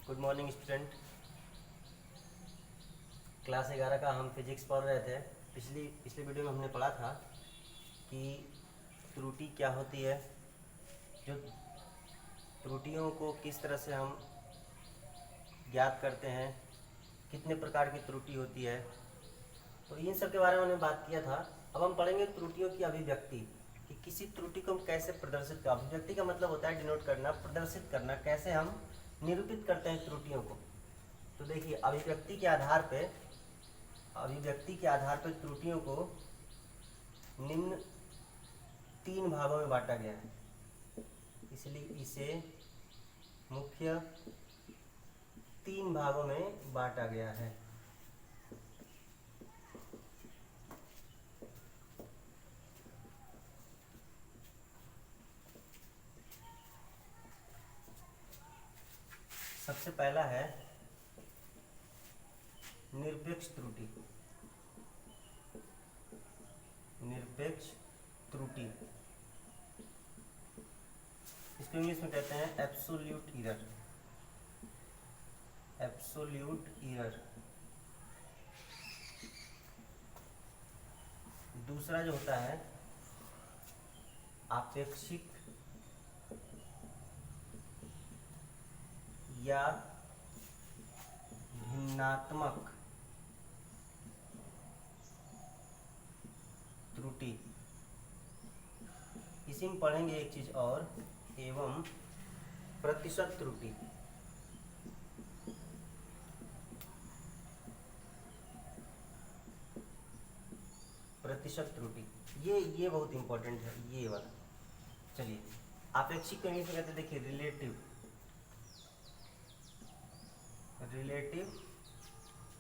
Good morning student. Class 11 का हम physics पढ़ रहे थे। पिछली वीडियो में हमने पढ़ा था कि त्रुटि क्या होती है, जो त्रुटियों को किस तरह से हम ज्ञात करते हैं, कितने प्रकार की त्रुटि होती है, तो इन सब के बारे में हमने बात किया था। अब हम पढ़ेंगे त्रुटियों की अभिव्यक्ति, कि किसी त्रुटि को हम कैसे प्रदर्शित कर। अभिव्यक्ति का मतलब होता है डिनोट करना, प्रदर्शित करना, कैसे हम निरूपित करते हैं त्रुटियों को। तो देखिए, अभिव्यक्ति के आधार पर त्रुटियों को निम्न 3 भागों में बांटा गया है, इसलिए इसे मुख्य 3 भागों में बांटा गया है। सबसे पहला है निरपेक्ष त्रुटि। निरपेक्ष त्रुटि इसको इंग्लिश में कहते हैं एब्सोल्यूट एरर। Absolute error. दूसरा जो होता है आपेक्षिक या भिन्नात्मक त्रुटि। इसी में पढ़ेंगे एक चीज और, एवं प्रतिशत त्रुटि। प्रतिशत त्रुटि ये बहुत इंपॉर्टेंट है, ये वाला। चलिए, आपेक्षिक को इंग्लिश में कहते हैं, देखिए, रिलेटिव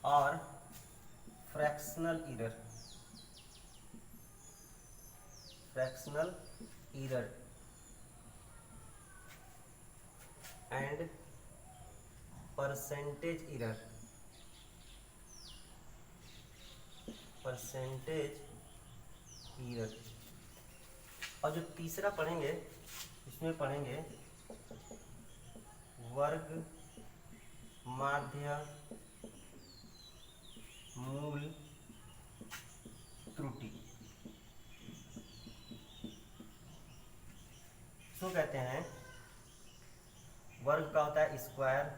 और fractional error and percentage error. और जो तीसरा पढ़ेंगे, इसमें पढ़ेंगे वर्ग माध्य मूल त्रुटि। इसको कहते हैं, वर्ग का होता है स्क्वायर,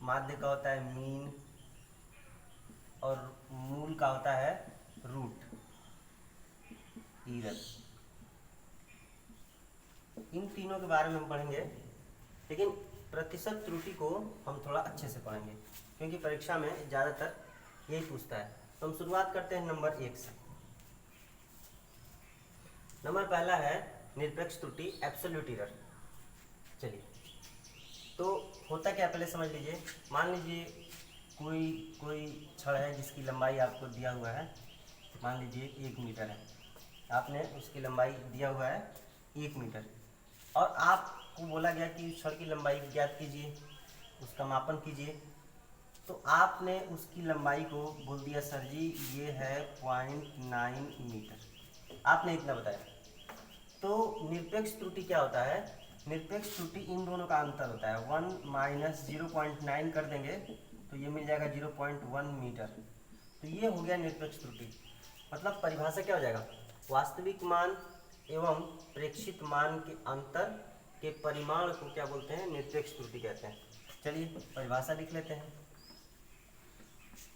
माध्य का होता है मीन, और मूल का होता है रूट एरर। इन तीनों के बारे में हम पढ़ेंगे, लेकिन प्रतिशत त्रुटि को हम थोड़ा अच्छे से पढ़ेंगे, क्योंकि परीक्षा में ज़्यादातर यही पूछता है। तो हम शुरुआत करते हैं नंबर 1 से। नंबर पहला है निरपेक्ष त्रुटि, एब्सोल्यूट एरर। चलिए, तो होता क्या, पहले समझ लीजिए। मान लीजिए कोई छड़ है जिसकी लंबाई आपको दिया हुआ है, मान लीजिए 1 मीटर है। आपने उसकी लंबाई दिया हुआ है 1 मीटर, और आपको बोला गया कि छड़ की लंबाई ज्ञात कीजिए, उसका मापन कीजिए। तो आपने उसकी लंबाई को बोल दिया, सर जी ये है 0.9 मीटर, आपने इतना बताया। तो निरपेक्ष त्रुटि क्या होता है? निरपेक्ष त्रुटि इन दोनों का अंतर होता है। 1 माइनस 0.9 कर देंगे तो ये मिल जाएगा 0.1 मीटर। तो ये हो गया निरपेक्ष त्रुटि। मतलब परिभाषा क्या हो जाएगा? वास्तविक मान एवं प्रेक्षित मान के अंतर के परिमाण को क्या बोलते हैं? निरपेक्ष त्रुटि कहते हैं। चलिए परिभाषा लिख लेते हैं।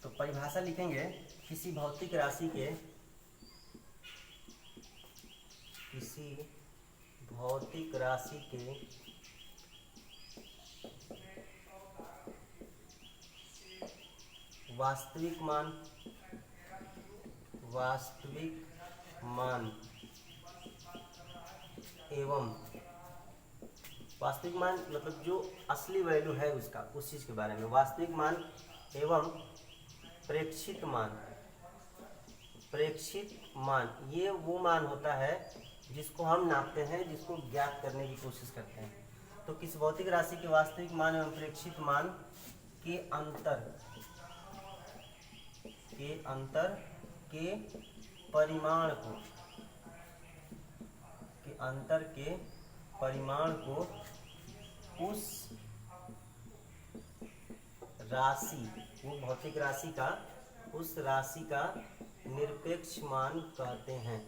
तो परिभाषा लिखेंगे, किसी भौतिक राशि के वास्तविक मान एवं वास्तविक मान मतलब जो असली वैल्यू है उसका, उस चीज के बारे में। वास्तविक मान एवं प्रेक्षित मान ये वो मान होता है जिसको हम नापते हैं, जिसको ज्ञात करने की कोशिश करते हैं। तो किस भौतिक राशि के वास्तविक मान एवं प्रेक्षित मान के अंतर के परिमाण को उस राशि, वो भौतिक राशि का, उस राशि का निरपेक्ष मान कहते हैं,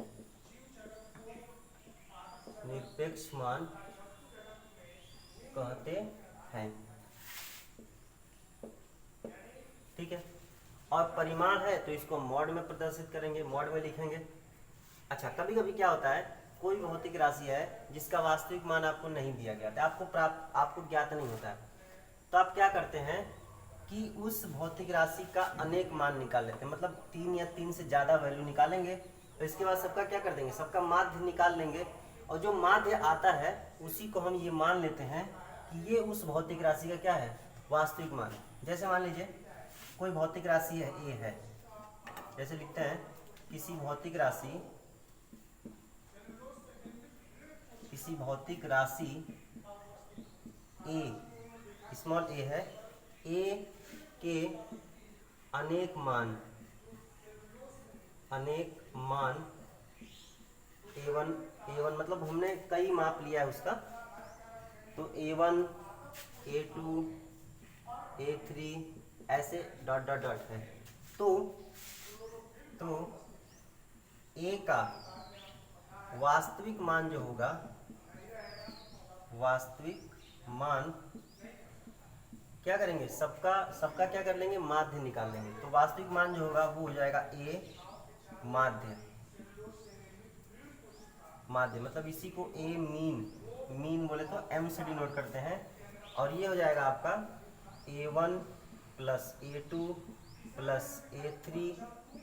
निरपेक्ष मान कहते हैं। ठीक है, और परिमाण है तो इसको मॉड में प्रदर्शित करेंगे, मॉड में लिखेंगे। अच्छा, कभी कभी क्या होता है, कोई भौतिक राशि है जिसका वास्तविक मान आपको नहीं दिया गया था, आपको ज्ञात नहीं होता है, तो आप क्या करते हैं कि उस भौतिक राशि का अनेक मान निकाल लेते हैं, मतलब 3 या 3 से ज़्यादा वैल्यू निकालेंगे। तो इसके बाद सबका क्या कर देंगे, सबका माध्य निकाल लेंगे, और जो माध्य आता है उसी को हम ये मान लेते हैं कि ये उस भौतिक राशि का क्या है, वास्तविक मान है। जैसे मान लीजिए कोई भौतिक राशि है ए है, जैसे लिखते हैं किसी भौतिक राशि ए, स्मॉल ए है, ए के अनेक मान A1 मतलब हमने कई माप लिया है उसका, तो A1 A2 A3 ऐसे डॉट डॉट डॉट है। तो A का वास्तविक मान जो होगा, वास्तविक मान क्या करेंगे, सबका क्या कर लेंगे, माध्य निकाल लेंगे। तो वास्तविक मान जो होगा वो हो जाएगा ए माध्य, मतलब इसी को ए मीन बोले तो एम से डिनोट करते हैं, और ये हो जाएगा आपका A1 plus A2 plus A3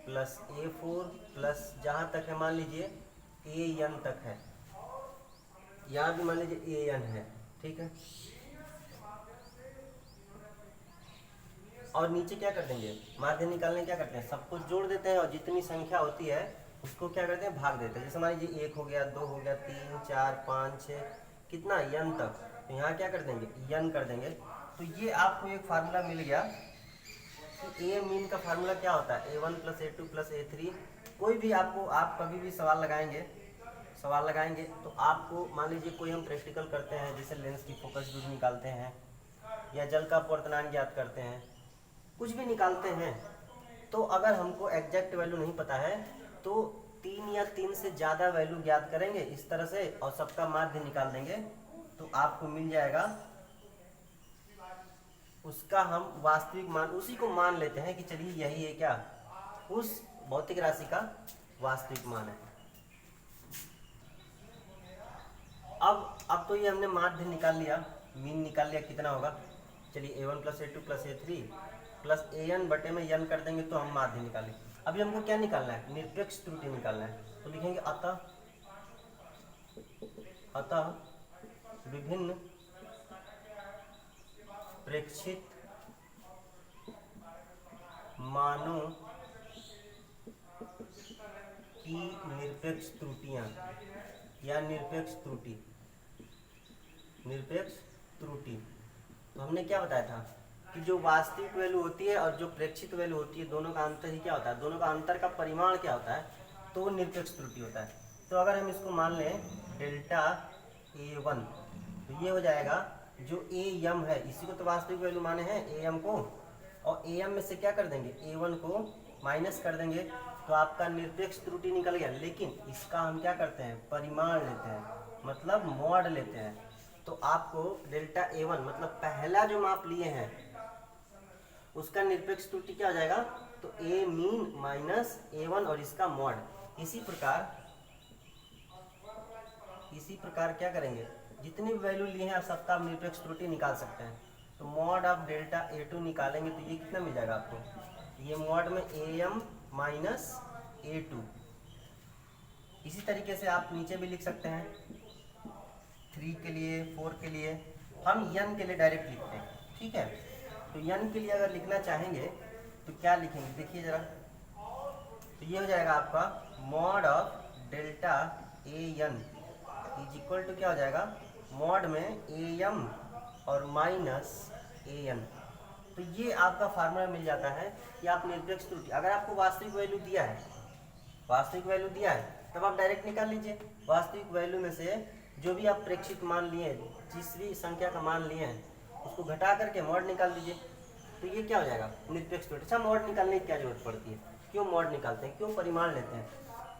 plus A4 plus जहाँ तक है मान लीजिए AN तक है, यहाँ भी मान लीजिए AN है। ठीक है, और नीचे क्या कर देंगे, माध्य निकालने क्या करते हैं, सब कुछ जोड़ देते हैं और जितनी संख्या होती है उसको क्या करते हैं, भाग देते हैं। जैसे मान लीजिए 1 हो गया, 2 हो गया, 3 4 5 6 कितना n तक, तो यहाँ क्या कर देंगे, n कर देंगे। तो ये आपको एक फार्मूला मिल गया कि ए मीन का फार्मूला क्या होता है, A1 plus A2 plus A3। कोई भी आप कभी भी सवाल लगाएंगे तो आपको मान लीजिए कोई हम प्रैक्टिकल करते हैं, जैसे लेंस की फोकस दूरी निकालते हैं या जल का अपवर्तनांक ज्ञात करते हैं, कुछ भी निकालते हैं, तो अगर हमको एग्जैक्ट वैल्यू नहीं पता है तो 3 या 3 से ज़्यादा वैल्यू ज्ञात करेंगे इस तरह से, और सबका माध्य निकाल देंगे, तो आपको मिल जाएगा उसका हम वास्तविक मान, उसी को मान लेते हैं कि चलिए यही है क्या, उस भौतिक राशि का वास्तविक मान है। अब तो ये हमने माध्य निकाल लिया, मीन निकाल लिया, कितना होगा, चलिए A1 plus A2 plus A3 plus AN बटे में n कर देंगे तो हम माध्य निकालें। अभी हमको क्या निकालना है, निरपेक्ष त्रुटि निकालना है, तो लिखेंगे अतः विभिन्न प्रेक्षित मानों की निरपेक्ष त्रुटियां या निरपेक्ष त्रुटि। तो हमने क्या बताया था कि जो वास्तविक वैल्यू होती है और जो प्रेक्षित वैल्यू होती है, दोनों का अंतर ही क्या होता है, दोनों का अंतर का परिमाण क्या होता है, तो वो निरपेक्ष त्रुटि होता है। तो अगर हम इसको मान लें डेल्टा A1, तो ये हो जाएगा जो AM है, इसी को तो वास्तविक वैल्यू माने हैं AM को, और AM में से क्या कर देंगे, A1 को माइनस कर देंगे, तो आपका निरपेक्ष त्रुटि निकल गया। लेकिन इसका हम क्या करते हैं, परिमाण लेते हैं, मतलब मॉड लेते हैं। तो आपको डेल्टा A1 मतलब पहला जो माप लिए हैं उसका निरपेक्ष त्रुटि क्या हो जाएगा, तो A मीन माइनस A1 और इसका मॉड। इसी प्रकार क्या करेंगे, जितनी वैल्यू लिए हैं आप सबका आप निरपेक्ष त्रुटि निकाल सकते हैं। तो मॉड ऑफ डेल्टा A2 निकालेंगे तो ये कितना मिल जाएगा आपको, ये मॉड में AM माइनस A2। इसी तरीके से आप नीचे भी लिख सकते हैं, 3 के लिए, 4 के लिए, हम n के लिए डायरेक्ट लिखते हैं। ठीक है, तो n के लिए अगर लिखना चाहेंगे तो क्या लिखेंगे, देखिए जरा, तो ये हो जाएगा आपका mod of delta AN is equal to क्या हो जाएगा, मॉड में AM और माइनस AN। तो ये आपका फार्मूला मिल जाता है कि आप निरपेक्ष त्रुटि, अगर आपको वास्तविक वैल्यू दिया है तब आप डायरेक्ट निकाल लीजिए, वास्तविक वैल्यू में से जो भी आप प्रेक्षित मान लिए, जिस भी संख्या का मान लिए हैं उसको घटा करके मॉड निकाल दीजिए, तो ये क्या हो जाएगा, निरपेक्ष त्रुटि। अच्छा, मॉड निकालने की क्या जरूरत पड़ती है, क्यों मॉड निकालते हैं, क्यों परिमाण लेते हैं?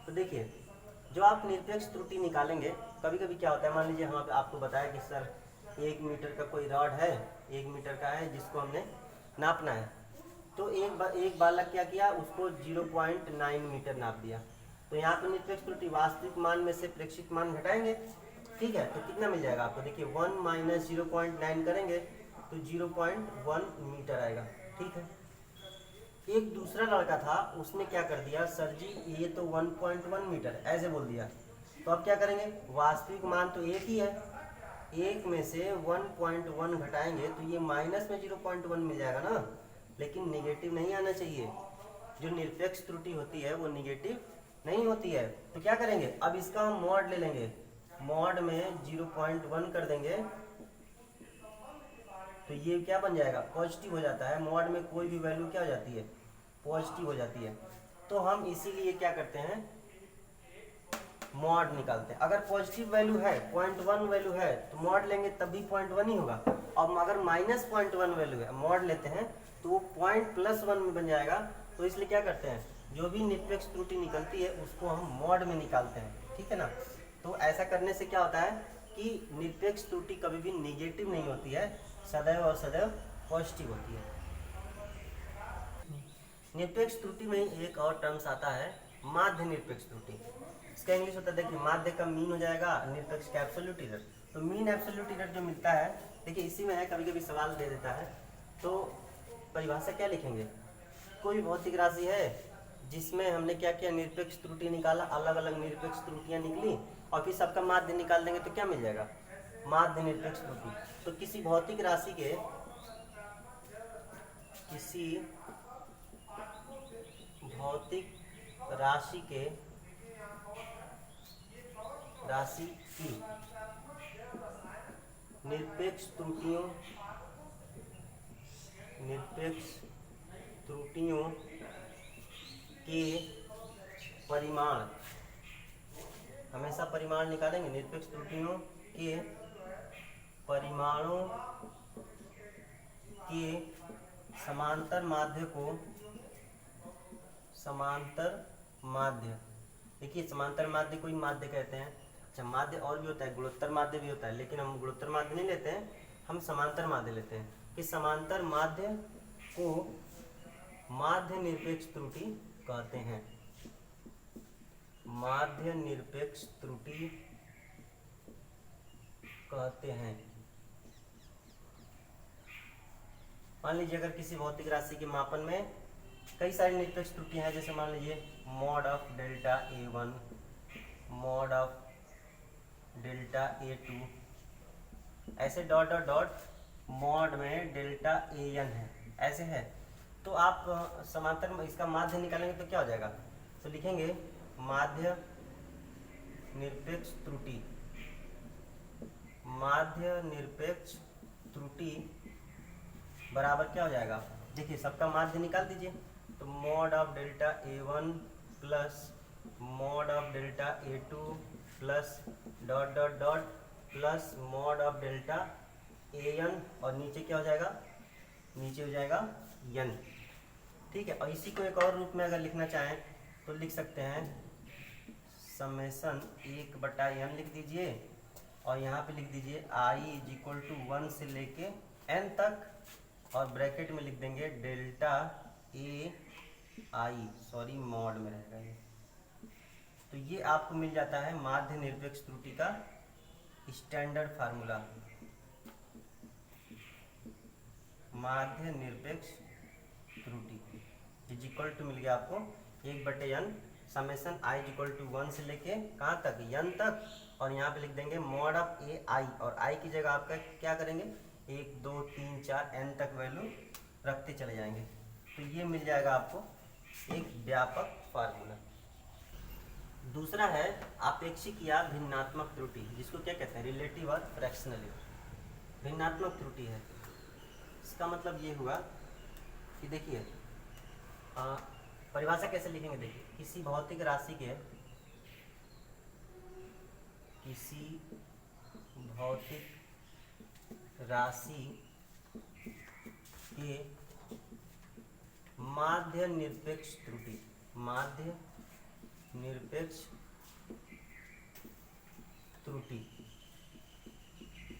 तो देखिए, जो आप निरपेक्ष त्रुटि निकालेंगे, कभी कभी क्या होता है, मान लीजिए हम आपको बताया कि सर 1 मीटर का कोई रॉड है, 1 मीटर का है जिसको हमने नापना है, तो एक बालक क्या किया, उसको 0.9 मीटर नाप दिया। तो यहाँ पर निरपेक्ष त्रुटि वास्तविक मान में से प्रेक्षित मान घटाएंगे, ठीक है, तो कितना मिल जाएगा आपको, देखिए 1 माइनस 0.9 करेंगे तो 0.1 मीटर आएगा, ठीक है। एक दूसरा लड़का था, उसने क्या कर दिया, सर जी ये तो 1.1 मीटर ऐसे बोल दिया। तो अब क्या करेंगे, वास्तविक मान तो एक ही है, एक में से 1.1 घटाएंगे तो ये माइनस में 0.1 मिल जाएगा ना, लेकिन निगेटिव नहीं आना चाहिए। जो निरपेक्ष त्रुटि होती है वो निगेटिव नहीं होती है। तो क्या करेंगे, अब इसका हम मॉड ले लेंगे, मॉड में 0.1 कर देंगे तो ये क्या बन जाएगा, पॉजिटिव हो जाता है। मॉड में कोई भी वैल्यू क्या हो जाती है, पॉजिटिव हो जाती है। तो हम इसीलिए क्या करते हैं, मॉड निकालते हैं। अगर पॉजिटिव वैल्यू है, 0.1 वैल्यू है, तो मॉड लेंगे तब भी 0.1 ही होगा। और अगर -0.1 वैल्यू है, मॉड लेते हैं तो वो .+1 में बन जाएगा। तो इसलिए क्या करते हैं, जो भी निरपेक्ष त्रुटि निकलती है उसको हम मॉड में निकालते हैं, ठीक है ना। तो ऐसा करने से क्या होता है कि निरपेक्ष त्रुटि कभी भी निगेटिव नहीं होती है, सदैव और सदैव पॉजिटिव होती है। निरपेक्ष त्रुटि में एक और टर्म्स आता है, माध्य निरपेक्ष त्रुटि। इसका इंग्लिश होता है, देखिए माध्य का मीन हो जाएगा, निरपेक्ष का एब्सोल्यूट एरर। तो मीन एब्सोल्यूट एरर जो मिलता है, देखिए इसी में है, कभी कभी सवाल दे देता है। तो परिभाषा क्या लिखेंगे, कोई भौतिक राशि है जिसमें हमने क्या किया, निरपेक्ष त्रुटि निकाला, अलग अलग निरपेक्ष त्रुटियां निकली और फिर सबका माध्य निकाल देंगे तो क्या मिल जाएगा, माध्य निरपेक्ष त्रुटि। तो किसी भौतिक राशि के, किसी भौतिक राशि के, राशि की निरपेक्ष त्रुटियों, निरपेक्ष त्रुटियों के परिमाण, हमेशा परिमाण निकालेंगे, निरपेक्ष त्रुटियों के परिमाणों के समांतर माध्य को, समांतर माध्य, देखिए समांतर माध्य कोई माध्य कहते हैं। अच्छा, माध्य और भी होता है, गुणोत्तर माध्य भी होता है, लेकिन हम गुणोत्तर माध्य नहीं लेते हैं, हम समांतर माध्य लेते हैं। कि समांतर माध्य को माध्य निरपेक्ष त्रुटि कहते हैं, माध्य निरपेक्ष त्रुटि कहते हैं। मान लीजिए अगर किसी भौतिक राशि के मापन में कई सारी निरपेक्ष त्रुटियां हैं, जैसे मान लीजिए mod of delta A1, mod of delta A2, ऐसे डॉट डॉट डॉट मॉड में डेल्टा AN है, ऐसे है। तो आप समांतर में इसका माध्य निकालेंगे तो क्या हो जाएगा, तो लिखेंगे माध्य निरपेक्ष त्रुटि, माध्य निरपेक्ष त्रुटि बराबर क्या हो जाएगा, देखिए सबका माध्य निकाल दीजिए। तो mod of delta A1 plus mod of delta A2 plus dot dot dot plus mod of delta AN, और नीचे क्या हो जाएगा, नीचे हो जाएगा n, ठीक है। और इसी को एक और रूप में अगर लिखना चाहें तो लिख सकते हैं, समेसन 1/n लिख दीजिए, और यहाँ पे लिख दीजिए i इज इक्वल टू 1 से लेके n तक, और ब्रैकेट में लिख देंगे डेल्टा AI, सॉरी मॉड में रहेगा ये। तो ये आपको मिल जाता है माध्य निरपेक्ष त्रुटि का स्टैंडर्ड फार्मूला, माध्य निरपेक्ष त्रुटि इज इक्वल टू मिल गया आपको 1/n summation i is equal to 1 से लेके कहाँ तक, n तक, और यहाँ पे लिख देंगे मॉड ऑफ AI, और i की जगह आपका क्या करेंगे, 1 2 3 4 n तक वैल्यू रखते चले जाएंगे। तो ये मिल जाएगा आपको एक व्यापक फार्मूला। दूसरा है आपेक्षिक या भिन्नात्मक त्रुटि, जिसको क्या कहते हैं, रिलेटिव और फ्रैक्शनल एरर। भिन्नात्मक त्रुटि है, इसका मतलब ये हुआ कि देखिए परिभाषा कैसे लिखेंगे, देखिए किसी भौतिक राशि के, किसी भौतिक राशि के माध्य निरपेक्ष त्रुटि, माध्य निरपेक्ष त्रुटि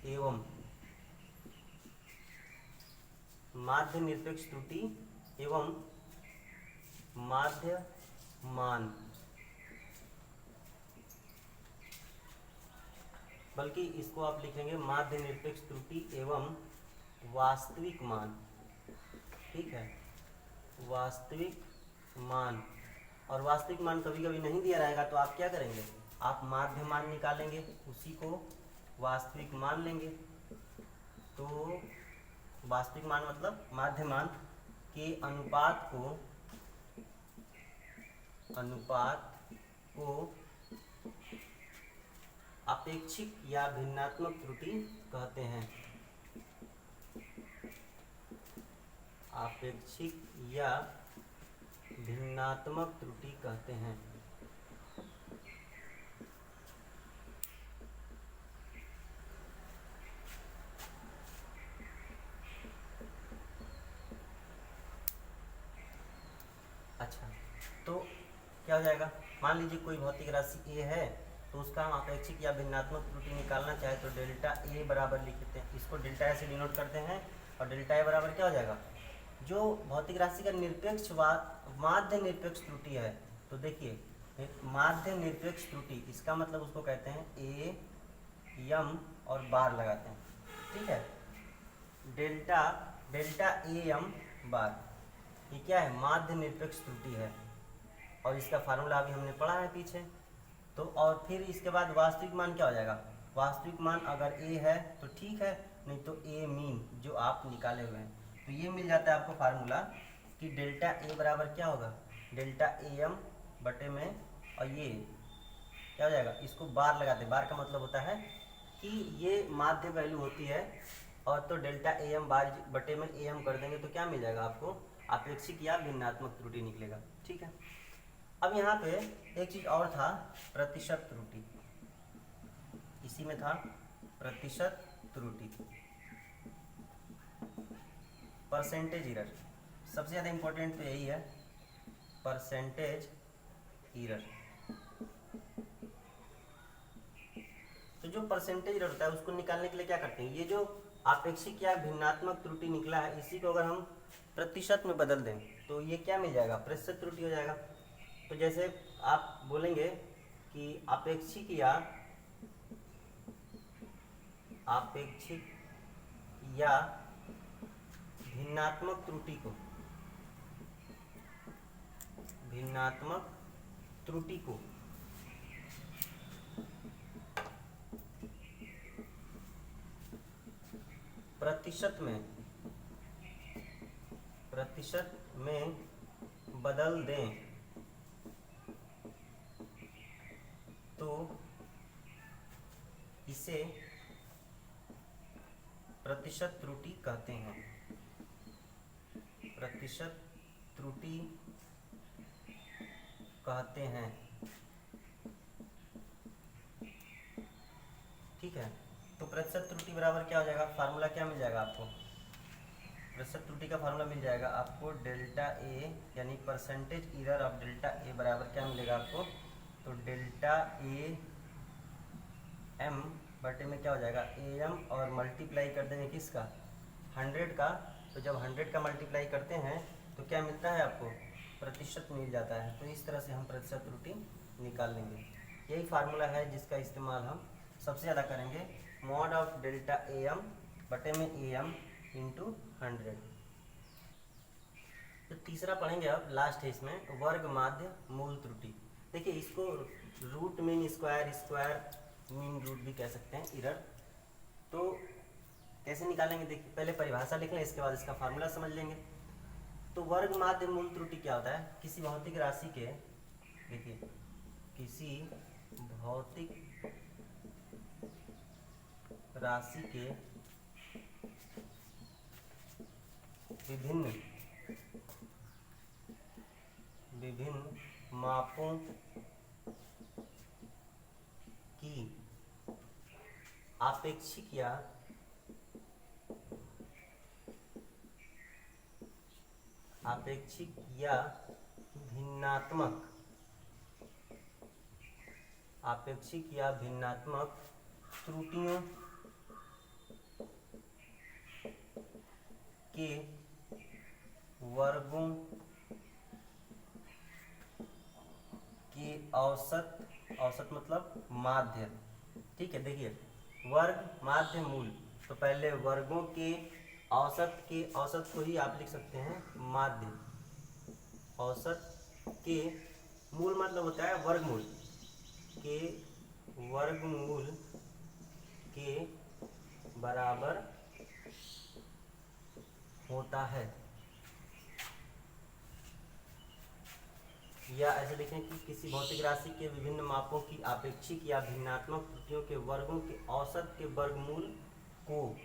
एवं माध्य निरपेक्ष त्रुटि एवं माध्य मान, बल्कि इसको आप लिखेंगे माध्य निरपेक्ष त्रुटि एवं वास्तविक मान। ठीक है, वास्तविक मान। और वास्तविक मान कभी कभी नहीं दिया रहेगा तो आप क्या करेंगे, आप माध्य मान निकालेंगे, उसी को वास्तविक मान लेंगे। तो वास्तविक मान मतलब माध्य मान के अनुपात को अपेक्षिक या भिन्नात्मक त्रुटि कहते हैं। अपेक्षिक या भिन्नात्मक त्रुटि कहते हैं। अच्छा, तो क्या हो जाएगा, मान लीजिए कोई भौतिक राशि ए है, तो उसका हम अपेक्षिक या भिन्नात्मक त्रुटि निकालना चाहे तो डेल्टा ए बराबर लिख देते हैं, इसको डेल्टा ए से डिनोट करते हैं। और डेल्टा ए बराबर क्या हो जाएगा, जो भौतिक राशि का निरपेक्ष माध्य निरपेक्ष त्रुटि है, तो देखिए माध्य निरपेक्ष त्रुटि, इसका मतलब उसको कहते हैं ए एम और बार लगाते हैं। ठीक है, डेल्टा ए एम बार, ये क्या है, माध्य निरपेक्ष त्रुटि है। और इसका फार्मूला अभी हमने पढ़ा है पीछे। तो और फिर इसके बाद वास्तविक मान क्या हो जाएगा, वास्तविक मान अगर ए है तो ठीक है, नहीं तो ए मीन जो आप निकाले हुए हैं। तो ये मिल जाता है आपको फार्मूला कि डेल्टा ए बराबर क्या होगा, डेल्टा ए एम बटे में, और ये क्या हो जाएगा, इसको बार लगाते हैं। बार का मतलब होता है कि ये माध्य वैल्यू होती है, और तो डेल्टा ए एम बार बटे में ए एम कर देंगे तो क्या मिल जाएगा आपको, अपेक्षिक या भिन्नात्मक त्रुटि निकलेगा। ठीक है, अब यहाँ पे एक चीज और था, प्रतिशत त्रुटि, इसी में था प्रतिशत त्रुटि, परसेंटेज एरर। सबसे ज़्यादा इम्पोर्टेंट तो यही है, परसेंटेज एरर। तो जो परसेंटेज एरर होता है उसको निकालने के लिए क्या करते हैं, ये जो अपेक्षिक या भिन्नात्मक त्रुटि निकला है, इसी को अगर हम प्रतिशत में बदल दें तो ये क्या मिल जाएगा, प्रतिशत त्रुटि हो जाएगा। तो जैसे आप बोलेंगे कि अपेक्षिक या भिन्नात्मक त्रुटि को प्रतिशत में बदल दें तो इसे प्रतिशत त्रुटि कहते हैं। प्रतिशत त्रुटि कहते हैं। ठीक है, तो प्रतिशत त्रुटि बराबर क्या हो जाएगा, फार्मूला क्या मिल जाएगा आपको, प्रतिशत त्रुटि का फार्मूला मिल जाएगा आपको डेल्टा ए यानी परसेंटेज एरर ऑफ डेल्टा ए बराबर क्या मिलेगा आपको, तो डेल्टा ए एम बटे में क्या हो जाएगा ए एम, और मल्टीप्लाई कर देंगे किसका, 100 का। तो जब 100 का मल्टीप्लाई करते हैं तो क्या मिलता है आपको, प्रतिशत मिल जाता है। तो इस तरह से हम प्रतिशत त्रुटि निकाल लेंगे। यही फार्मूला है जिसका इस्तेमाल हम सबसे ज़्यादा करेंगे, mod of delta a m बटे में ए एम इंटू 100। तो तीसरा पढ़ेंगे अब, लास्ट है इसमें, वर्ग माध्य मूल त्रुटि। देखिए इसको root mean square mean root भी कह सकते हैं, एरर। तो कैसे निकालेंगे, देखिए पहले परिभाषा लिख लें, इसके बाद इसका फार्मूला समझ लेंगे। तो वर्ग माध्य मूल त्रुटि क्या होता है, किसी भौतिक राशि के, देखिए किसी भौतिक राशि के विभिन्न मापों की आपेक्षिक या भिन्नात्मक त्रुटियों के वर्गों के औसत मतलब माध्य। ठीक है, देखिए वर्ग माध्य मूल, तो पहले वर्गों के औसत को ही आप लिख सकते हैं माध्य। औसत के मूल मतलब होता है वर्गमूल के बराबर होता है, या ऐसे देखें कि किसी भौतिक राशि के विभिन्न मापों की आपेक्षिक या भिन्नात्मक त्रुटियों के वर्गों के औसत के वर्गमूल को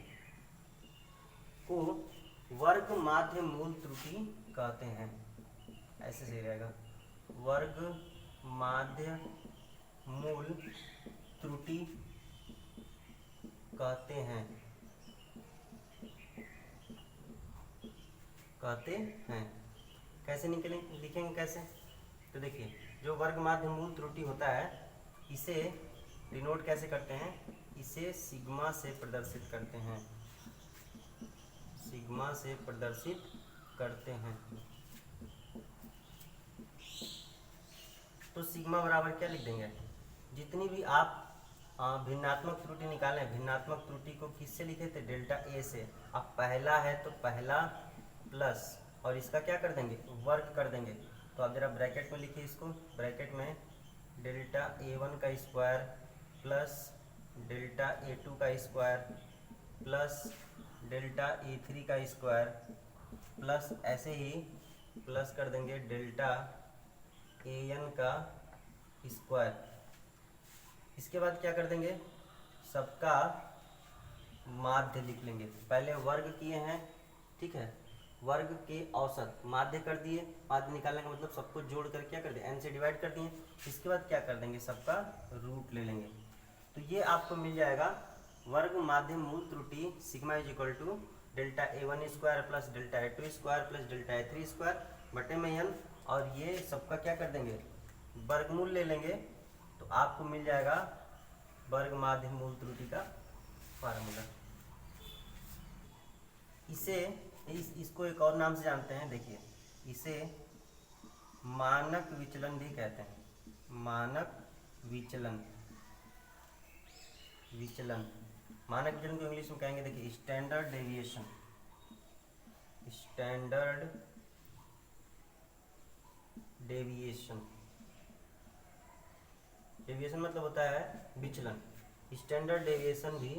वर्ग माध्य मूल त्रुटि कहते हैं। ऐसे सही रहेगा, वर्ग माध्य मूल त्रुटि कहते हैं। कैसे लिखेंगे कैसे? तो देखिए, जो वर्ग माध्य मूल त्रुटि होता है इसे डिनोट कैसे करते हैं? इसे सिग्मा से प्रदर्शित करते हैं। तो सिग्मा बराबर क्या लिख देंगे? जितनी भी आप भिन्नात्मक त्रुटि निकालें, भिन्नात्मक त्रुटि को किससे लिखे थे? डेल्टा ए से। अब पहला है तो पहला प्लस, और इसका क्या कर देंगे? वर्ग कर देंगे। तो आप जरा ब्रैकेट में लिखिए इसको, ब्रैकेट में डेल्टा A1 का स्क्वायर प्लस डेल्टा A2 का स्क्वायर प्लस डेल्टा A3 का स्क्वायर प्लस ऐसे ही प्लस कर देंगे डेल्टा AN का स्क्वायर। इसके बाद क्या कर देंगे? सबका माध्य लिख लेंगे। पहले वर्ग किए हैं, ठीक है, वर्ग के औसत माध्य कर दिए। माध्य निकालने का मतलब सबको जोड़ कर क्या कर दिए? n से डिवाइड कर दिए। इसके बाद क्या कर देंगे? सबका रूट ले लेंगे। तो ये आपको मिल जाएगा वर्ग माध्य मूल त्रुटि sigma is equal to delta A1 square plus delta A2 square plus delta A3 square बटे में n, और ये सबका क्या कर देंगे? वर्गमूल ले लेंगे। तो आपको मिल जाएगा वर्ग माध्य मूल त्रुटि का फार्मूला। इसको एक और नाम से जानते हैं, देखिए इसे मानक विचलन भी कहते हैं। मानक विचलन को इंग्लिश में कहेंगे, देखिए स्टैंडर्ड डेविएशन। डेविएशन मतलब होता है विचलन, स्टैंडर्ड डेविएशन भी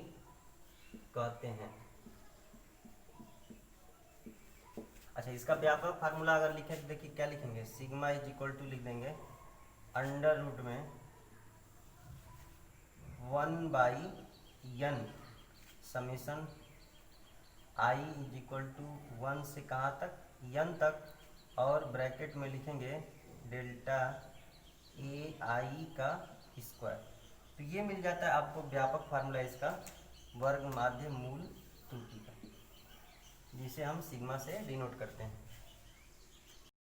कहते हैं। अच्छा, इसका व्यापक फार्मूला अगर लिखें तो देखिए क्या लिखेंगे? सिग्मा इज इक्वल टू लिख देंगे अंडर रूट में 1/n summation i is equal to 1 से कहाँ तक? n तक, और ब्रैकेट में लिखेंगे डेल्टा AI का स्क्वायर। तो ये मिल जाता है आपको व्यापक फार्मूला इसका वर्ग माध्य मूल त्रुटि का, जिसे हम सिग्मा से डिनोट करते हैं।